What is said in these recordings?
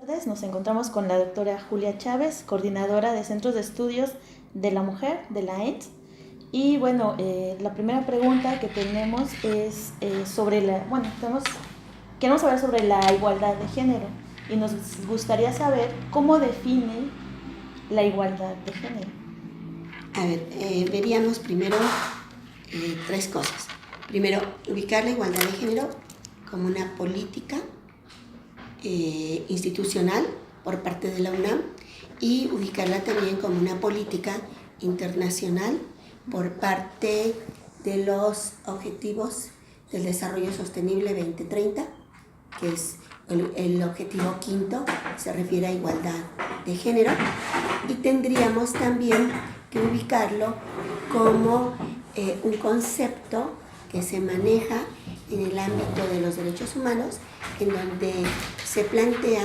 tardes. Nos encontramos con la doctora Julia Chávez, coordinadora de Centros de Estudios de la Mujer de la ENS. Y bueno, la primera pregunta que tenemos es sobre queremos saber sobre la igualdad de género y nos gustaría saber cómo define la igualdad de género. A ver, veríamos primero tres cosas. Primero, ubicar la igualdad de género como una política institucional por parte de la UNAM y ubicarla también como una política internacional por parte de los Objetivos del Desarrollo Sostenible 2030, que es el objetivo quinto, se refiere a igualdad de género, y tendríamos también que ubicarlo como un concepto que se maneja en el ámbito de los derechos humanos, en donde se plantea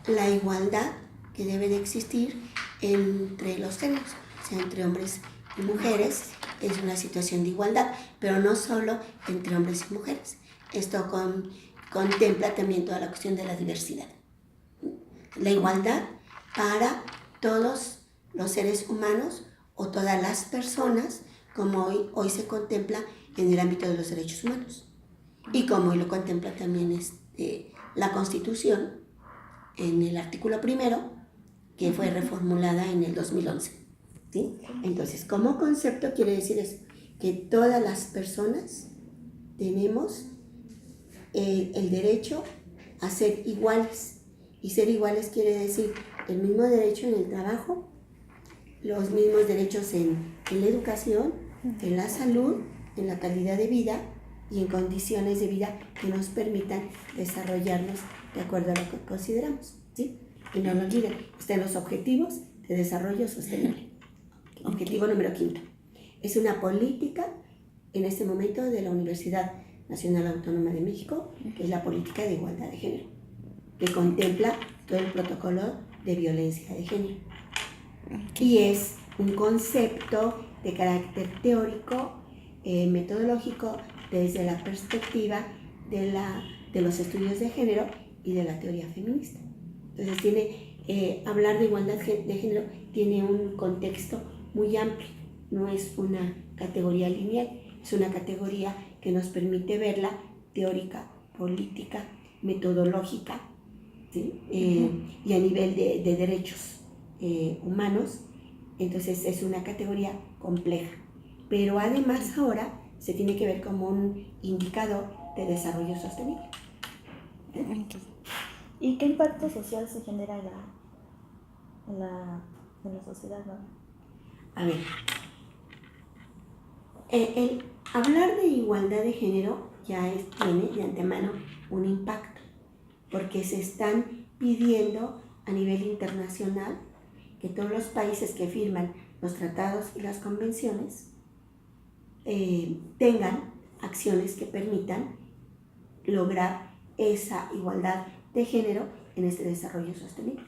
la igualdad que debe de existir entre los géneros, o sea, entre hombres y mujeres. Es una situación de igualdad, pero no solo entre hombres y mujeres. Esto contempla también toda la cuestión de la diversidad. La igualdad para todos los seres humanos o todas las personas, como hoy se contempla en el ámbito de los derechos humanos. Y como hoy lo contempla también la Constitución en el artículo primero, que fue reformulada en el 2011. ¿Sí? Entonces, como concepto quiere decir eso, que todas las personas tenemos el derecho a ser iguales. Y ser iguales quiere decir el mismo derecho en el trabajo, los mismos derechos en la educación, en la salud, en la calidad de vida y en condiciones de vida que nos permitan desarrollarnos de acuerdo a lo que consideramos. ¿Sí? Y no lo olviden, están los Objetivos de Desarrollo Sostenible. Objetivo número 5. Es una política en este momento de la Universidad Nacional Autónoma de México, que es la política de igualdad de género, que contempla todo el protocolo de violencia de género. Y es un concepto de carácter teórico, metodológico, desde la perspectiva de los estudios de género y de la teoría feminista. Entonces hablar de igualdad de género tiene un contexto muy amplio, no es una categoría lineal, es una categoría que nos permite verla teórica, política, metodológica, ¿sí? Y a nivel de derechos humanos. Entonces es una categoría compleja, pero además ahora se tiene que ver como un indicador de desarrollo sostenible. ¿Y qué impacto social se genera en la sociedad, ¿no? A ver, el hablar de igualdad de género ya tiene de antemano un impacto, porque se están pidiendo a nivel internacional que todos los países que firman los tratados y las convenciones tengan acciones que permitan lograr esa igualdad de género en este desarrollo sostenible.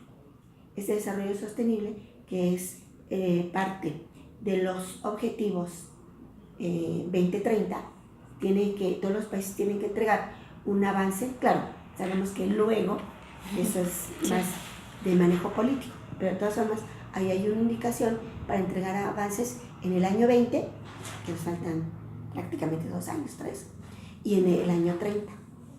Este desarrollo sostenible que es parte de los objetivos 2030, todos los países tienen que entregar un avance. Claro, sabemos que luego eso es más de manejo político, pero de todas formas ahí hay una indicación para entregar avances en el año 20, que nos faltan prácticamente 2 años, 3, y en el año 30.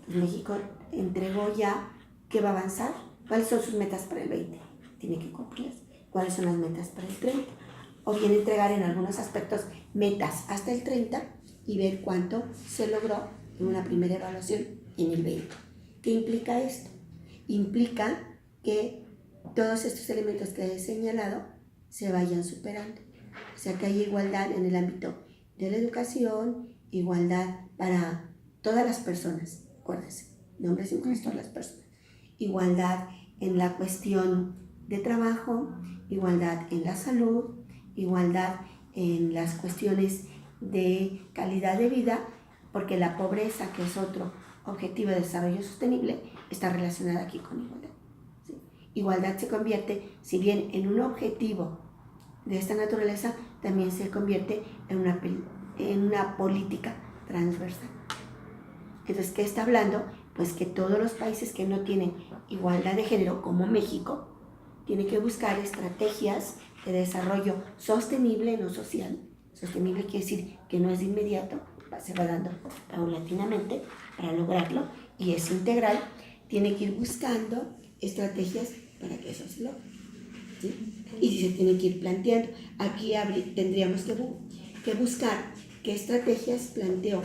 Pues México entregó ya qué va a avanzar, cuáles son sus metas para el 20, tiene que cumplirlas, cuáles son las metas para el 30, o bien entregar en algunos aspectos metas hasta el 30 y ver cuánto se logró en una primera evaluación en el 20. ¿Qué implica esto? Implica que todos estos elementos que he señalado se vayan superando. O sea, que haya igualdad en el ámbito de la educación, igualdad para todas las personas, acuérdense, de hombres y mujeres, todas las personas. Igualdad en la cuestión de trabajo, igualdad en la salud, igualdad en las cuestiones de calidad de vida, porque la pobreza, que es otro objetivo de desarrollo sostenible, está relacionada aquí con igualdad. ¿Sí? Igualdad se convierte, si bien en un objetivo de esta naturaleza, también se convierte en una política transversal. Entonces, ¿qué está hablando? Pues que todos los países que no tienen igualdad de género como México, tiene que buscar estrategias de desarrollo sostenible, no social. Sostenible quiere decir que no es de inmediato, se va dando paulatinamente para lograrlo, y es integral. Tiene que ir buscando estrategias para que eso se logre, ¿sí? Y se tiene que ir planteando. Aquí tendríamos que buscar qué estrategias planteó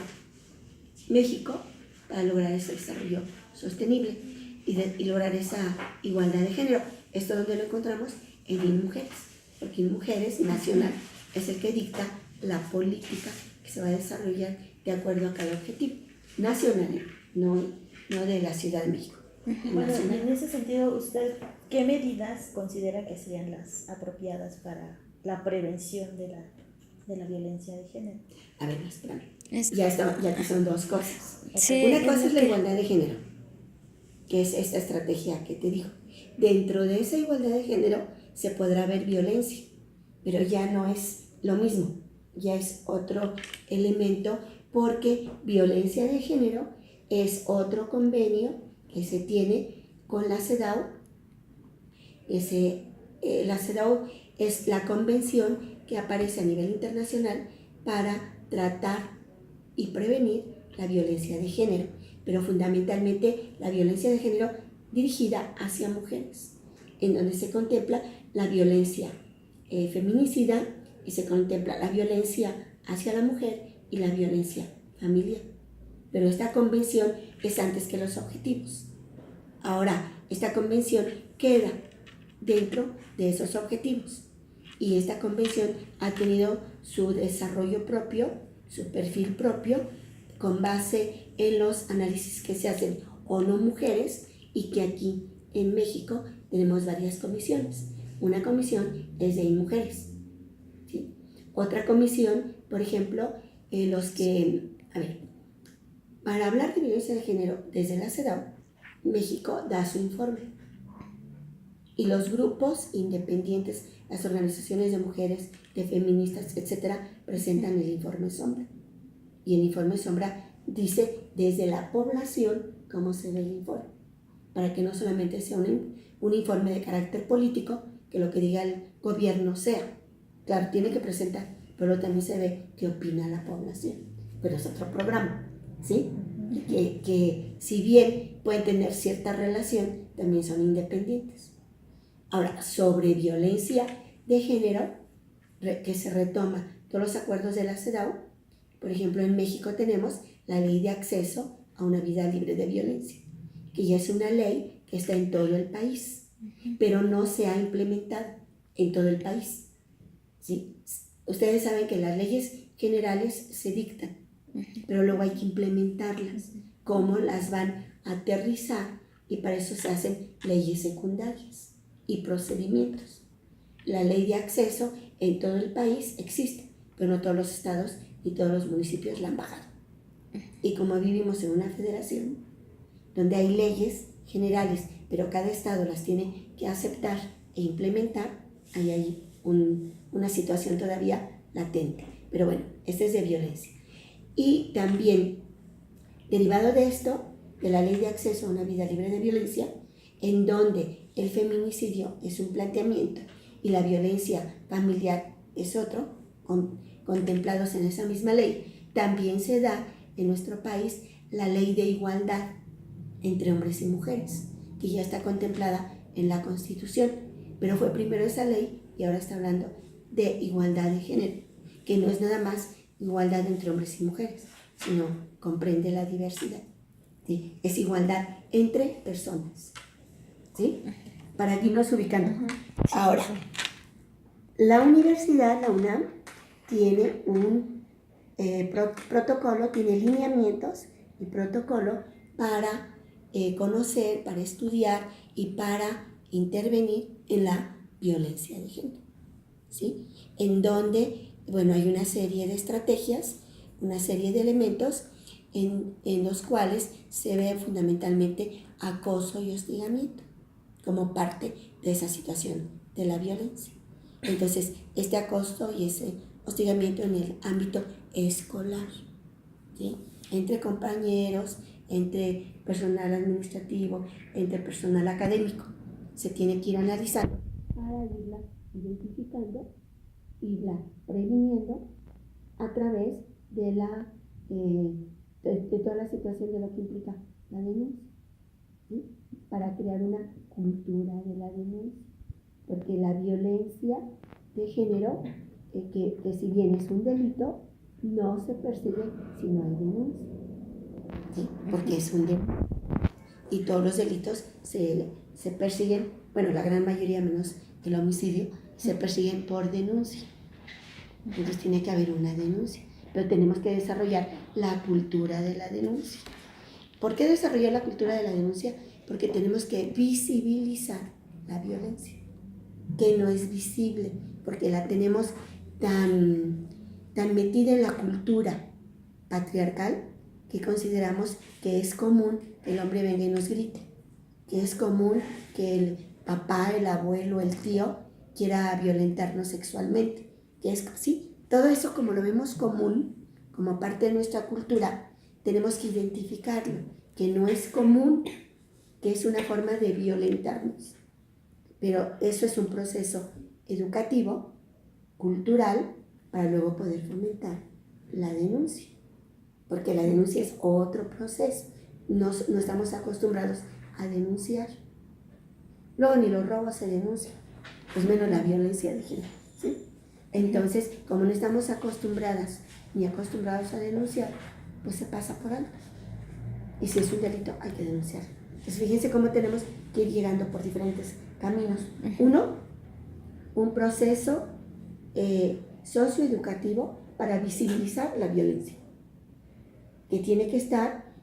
México para lograr ese desarrollo sostenible y lograr esa igualdad de género. Esto donde lo encontramos en INMujeres, porque INMujeres nacional es el que dicta la política que se va a desarrollar de acuerdo a cada objetivo nacional, no de la Ciudad de México. Bueno, en ese sentido, ¿usted qué medidas considera que serían las apropiadas para la prevención de la violencia de género? A ver, espérame. Ya que son dos cosas. Sí, una cosa es la igualdad de género, que es esta estrategia que te digo. Dentro de esa igualdad de género se podrá ver violencia, pero ya no es lo mismo, ya es otro elemento, porque violencia de género es otro convenio que se tiene con la CEDAW. La CEDAW es la convención que aparece a nivel internacional para tratar y prevenir la violencia de género, pero fundamentalmente la violencia de género dirigida hacia mujeres, en donde se contempla la violencia feminicida y se contempla la violencia hacia la mujer y la violencia familiar. Pero esta convención es antes que los objetivos. Ahora, esta convención queda dentro de esos objetivos, y esta convención ha tenido su desarrollo propio, su perfil propio, con base en los análisis que se hacen ONU Mujeres, y que aquí en México tenemos varias comisiones. Una comisión es de INMujeres, ¿sí? Otra comisión, por ejemplo, para hablar de violencia de género desde la CEDAW, México da su informe, y los grupos independientes, las organizaciones de mujeres, de feministas, etcétera, presentan el informe sombra. Y el informe sombra dice desde la población cómo se ve el informe, para que no solamente sea un informe de carácter político, que lo que diga el gobierno sea. Claro, tiene que presentar, pero también se ve qué opina la población. Pero es otro programa, ¿sí? Y que si bien pueden tener cierta relación, también son independientes. Ahora, sobre violencia de género, que se retoma todos los acuerdos de la CEDAW. Por ejemplo, en México tenemos la Ley de Acceso a una Vida Libre de Violencia, que ya es una ley que está en todo el país, pero no se ha implementado en todo el país, ¿sí? Ustedes saben que las leyes generales se dictan, pero luego hay que implementarlas. ¿Cómo las van a aterrizar? Y para eso se hacen leyes secundarias y procedimientos. La ley de acceso en todo el país existe, pero no todos los estados y todos los municipios la han bajado. Y como vivimos en una federación donde hay leyes generales, pero cada estado las tiene que aceptar e implementar, hay una situación todavía latente. Pero bueno, este es de violencia. Y también, derivado de esto, de la Ley de Acceso a una Vida Libre de Violencia, en donde el feminicidio es un planteamiento y la violencia familiar es otro, contemplados en esa misma ley, también se da en nuestro país la Ley de Igualdad entre hombres y mujeres, que ya está contemplada en la Constitución, pero fue primero esa ley y ahora está hablando de igualdad de género, que no es nada más igualdad entre hombres y mujeres, sino comprende la diversidad, ¿sí? Es igualdad entre personas, ¿sí? Para irnos ubicando. Ahora, la universidad, la UNAM, tiene un protocolo, tiene lineamientos y protocolo para conocer, para estudiar y para intervenir en la violencia de género, ¿sí? En donde, bueno, hay una serie de estrategias, una serie de elementos en los cuales se ve fundamentalmente acoso y hostigamiento como parte de esa situación de la violencia. Entonces, este acoso y ese hostigamiento en el ámbito escolar, ¿sí? Entre compañeros, entre personal administrativo, entre personal académico. Se tiene que ir analizando para irla identificando, irla previniendo a través de de toda la situación de lo que implica la denuncia, ¿sí? Para crear una cultura de la denuncia, porque la violencia de género, que si bien es un delito, no se persigue si no hay denuncia, ¿sí? Porque es un delito. Y todos los delitos se persiguen, bueno, la gran mayoría menos el homicidio, se persiguen por denuncia. Entonces tiene que haber una denuncia, pero tenemos que desarrollar la cultura de la denuncia. ¿Por qué desarrollar la cultura de la denuncia? Porque tenemos que visibilizar la violencia, que no es visible, porque la tenemos tan metida en la cultura patriarcal que consideramos que es común que el hombre venga y nos grite, que es común que el papá, el abuelo, el tío quiera violentarnos sexualmente, que es así. Todo eso, como lo vemos común, como parte de nuestra cultura, tenemos que identificarlo, que no es común, que es una forma de violentarnos. Pero eso es un proceso educativo, cultural, para luego poder fomentar la denuncia. Porque la denuncia es otro proceso. No estamos acostumbrados a denunciar. Luego ni los robos se denuncian, pues menos la violencia de género, ¿sí? Entonces, como no estamos acostumbradas ni acostumbrados a denunciar, pues se pasa por alto. Y si es un delito, hay que denunciar. Entonces, fíjense cómo tenemos que ir llegando por diferentes caminos. Uno, un proceso socioeducativo para visibilizar la violencia, que tiene que estar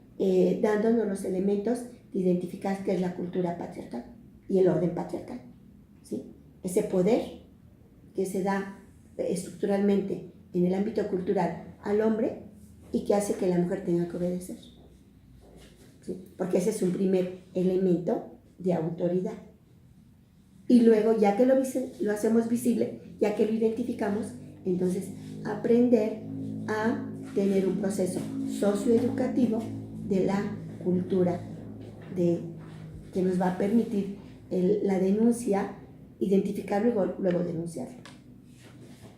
dándonos los elementos de identificar qué es la cultura patriarcal y el orden patriarcal, ¿sí? Ese poder que se da estructuralmente en el ámbito cultural al hombre y que hace que la mujer tenga que obedecer, ¿sí? Porque ese es un primer elemento de autoridad. Y luego, ya que lo hacemos visible, ya que lo identificamos, entonces aprender a tener un proceso socioeducativo de la cultura, que nos va a permitir la denuncia, identificarlo y luego denunciarlo,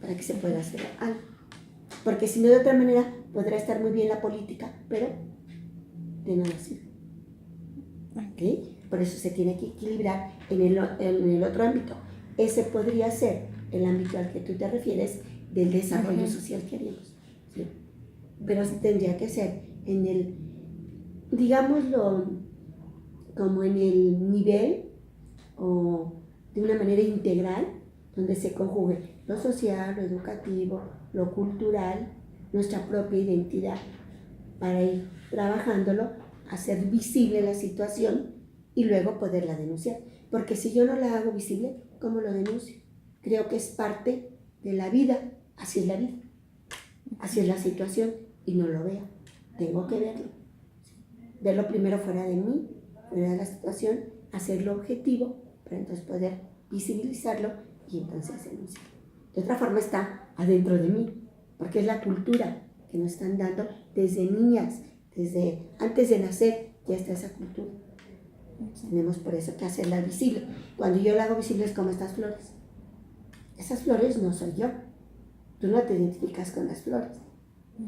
para que se pueda hacer algo. Porque si no, de otra manera, podrá estar muy bien la política, pero de nada sirve. ¿Okay? Por eso se tiene que equilibrar en el otro ámbito. Ese podría ser el ámbito al que tú te refieres del desarrollo social que haríamos, ¿sí? Pero tendría que ser en el, digámoslo, como en el nivel o de una manera integral, donde se conjugue lo social, lo educativo, lo cultural, nuestra propia identidad, para ir trabajándolo, hacer visible la situación y luego poderla denunciar. Porque si yo no la hago visible, ¿cómo lo denuncio? Creo que es parte de la vida, así es la vida, así es la situación y no lo veo. Tengo que verlo primero fuera de mí, fuera de la situación, hacerlo objetivo para entonces poder visibilizarlo y entonces denunciarlo. De otra forma está adentro de mí, porque es la cultura que nos están dando desde niñas, desde antes de nacer ya está esa cultura. Tenemos por eso que hacerla visible. Cuando yo la hago visible es como estas flores. Esas flores no soy yo. Tú no te identificas con las flores,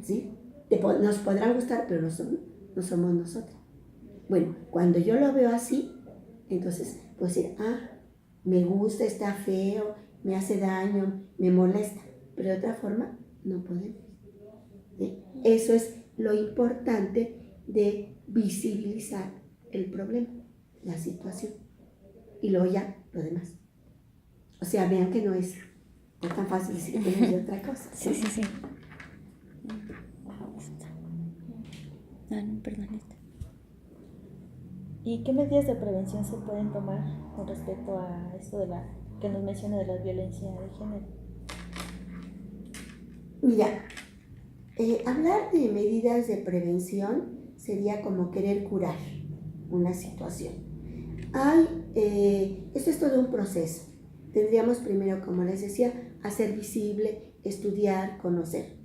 ¿sí? Nos podrán gustar, pero no somos nosotros. Bueno, cuando yo lo veo así, entonces puedo decir, me gusta, está feo, me hace daño, me molesta. Pero de otra forma, no podemos, ¿sí? Eso es lo importante de visibilizar el problema, la situación, y luego ya lo demás. O sea, vean que no es tan fácil decir que no es otra cosa. Sí. Perdón. ¿Y qué medidas de prevención se pueden tomar con respecto a esto que nos menciona de la violencia de género? Mira, hablar de medidas de prevención sería como querer curar una situación. Esto es todo un proceso. Tendríamos primero, como les decía, hacer visible, estudiar, conocer.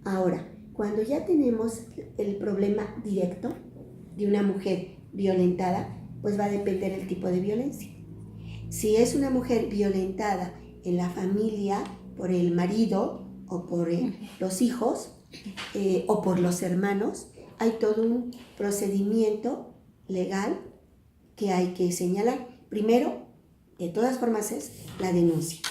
Ahora, cuando ya tenemos el problema directo, de una mujer violentada, pues va a depender el tipo de violencia. Si es una mujer violentada en la familia por el marido o por los hijos o por los hermanos, hay todo un procedimiento legal que hay que señalar. Primero, de todas formas, es la denuncia.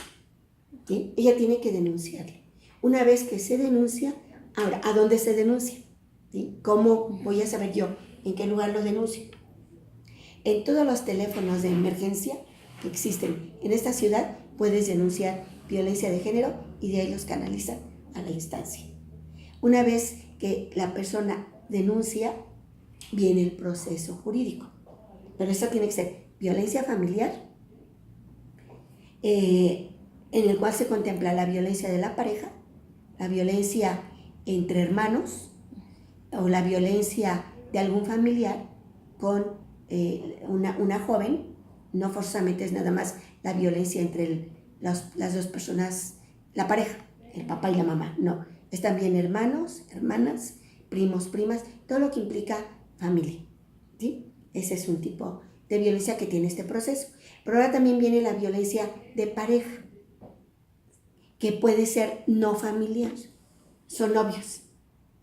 ¿Sí? Ella tiene que denunciarle. Una vez que se denuncia, ahora, ¿a dónde se denuncia? ¿Sí? ¿Cómo voy a saber yo en qué lugar lo denuncio? En todos los teléfonos de emergencia que existen en esta ciudad puedes denunciar violencia de género y de ahí los canalizan a la instancia. Una vez que la persona denuncia, viene el proceso jurídico. Pero eso tiene que ser violencia familiar, en el cual se contempla la violencia de la pareja, la violencia entre hermanos o la violencia de algún familiar con una joven. No forzosamente es nada más la violencia entre las dos personas, la pareja, el papá y la mamá, no. Es también hermanos, hermanas, primos, primas, todo lo que implica familia, ¿sí? Ese es un tipo de violencia que tiene este proceso. Pero ahora también viene la violencia de pareja, que puede ser no familiar, son novios,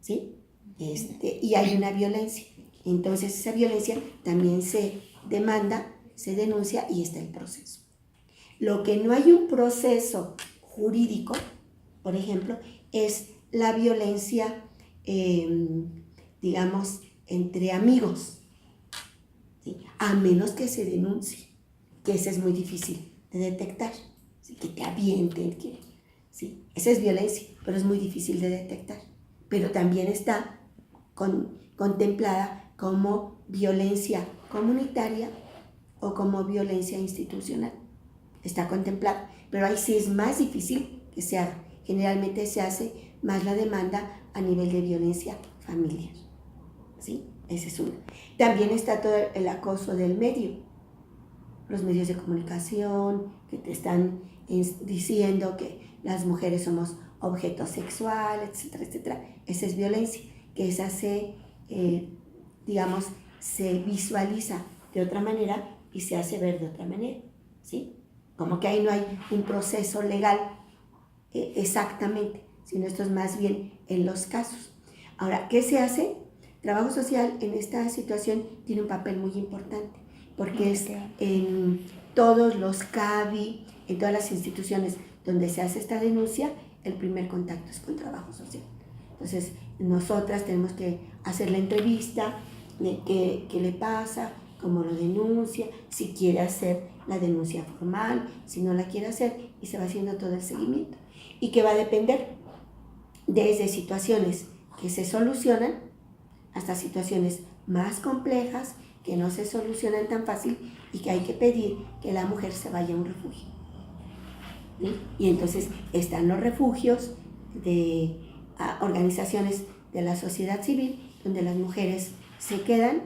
¿sí? Y hay una violencia. Entonces esa violencia también se demanda, se denuncia y está el proceso. Lo que no hay un proceso jurídico, por ejemplo, es la violencia, digamos, entre amigos, ¿sí? A menos que se denuncie, que ese es muy difícil de detectar, ¿sí? Que te avienten, ¿sí? Esa es violencia, pero es muy difícil de detectar. Pero también está contemplada como violencia comunitaria o como violencia institucional. Está contemplada, pero ahí sí es más difícil que se haga. Generalmente se hace más la demanda a nivel de violencia familiar, ¿sí? Ese es uno. También está todo el acoso del medio, los medios de comunicación que te están diciendo que las mujeres somos objeto sexual, etcétera, etcétera. Esa es violencia, que esa digamos, se visualiza de otra manera y se hace ver de otra manera, ¿sí? Como que ahí no hay un proceso legal exactamente, sino esto es más bien en los casos. Ahora, ¿qué se hace? Trabajo social en esta situación tiene un papel muy importante, porque es en todos los CABI, en todas las instituciones donde se hace esta denuncia, el primer contacto es con trabajo social. Entonces, nosotras tenemos que hacer la entrevista de qué le pasa, cómo lo denuncia, si quiere hacer la denuncia formal, si no la quiere hacer, y se va haciendo todo el seguimiento. Y que va a depender desde situaciones que se solucionan hasta situaciones más complejas que no se solucionan tan fácil y que hay que pedir que la mujer se vaya a un refugio, ¿sí? Y entonces están los refugios de organizaciones de la sociedad civil donde las mujeres se quedan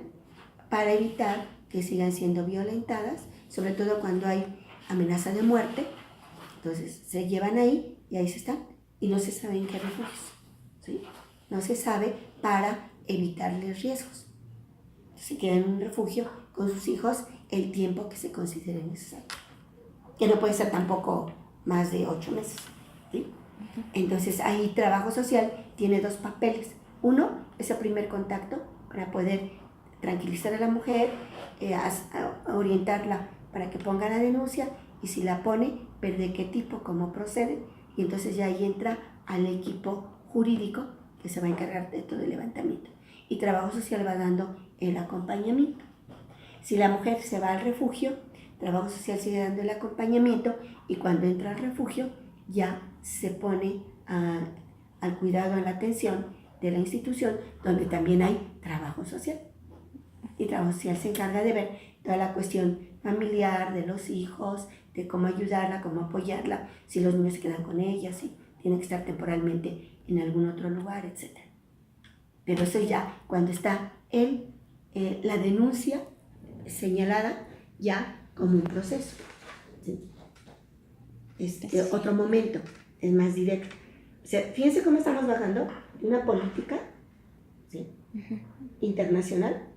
para evitar que sigan siendo violentadas, sobre todo cuando hay amenaza de muerte. Entonces se llevan ahí y ahí se están y no se sabe en qué refugios, ¿sí? No se sabe para evitarles riesgos. Se quedan en un refugio con sus hijos el tiempo que se considere necesario, que no puede ser tampoco más de 8 meses, ¿sí? Entonces ahí trabajo social tiene dos papeles. Uno, ese primer contacto para poder tranquilizar a la mujer, a orientarla para que ponga la denuncia y si la pone, ver de qué tipo, cómo procede, y entonces ya ahí entra al equipo jurídico que se va a encargar de todo el levantamiento. Y trabajo social va dando el acompañamiento. Si la mujer se va al refugio, trabajo social sigue dando el acompañamiento y cuando entra al refugio ya se pone al cuidado, a la atención de la institución donde también hay trabajo social. Y trabajo social se encarga de ver toda la cuestión familiar de los hijos, de cómo ayudarla, cómo apoyarla, si los niños se quedan con ella, si tienen que estar temporalmente en algún otro lugar, etc. Pero eso ya cuando está la denuncia señalada ya como un proceso, ¿sí? Otro momento es más directo. O sea, fíjense cómo estamos bajando de una política, ¿sí?, internacional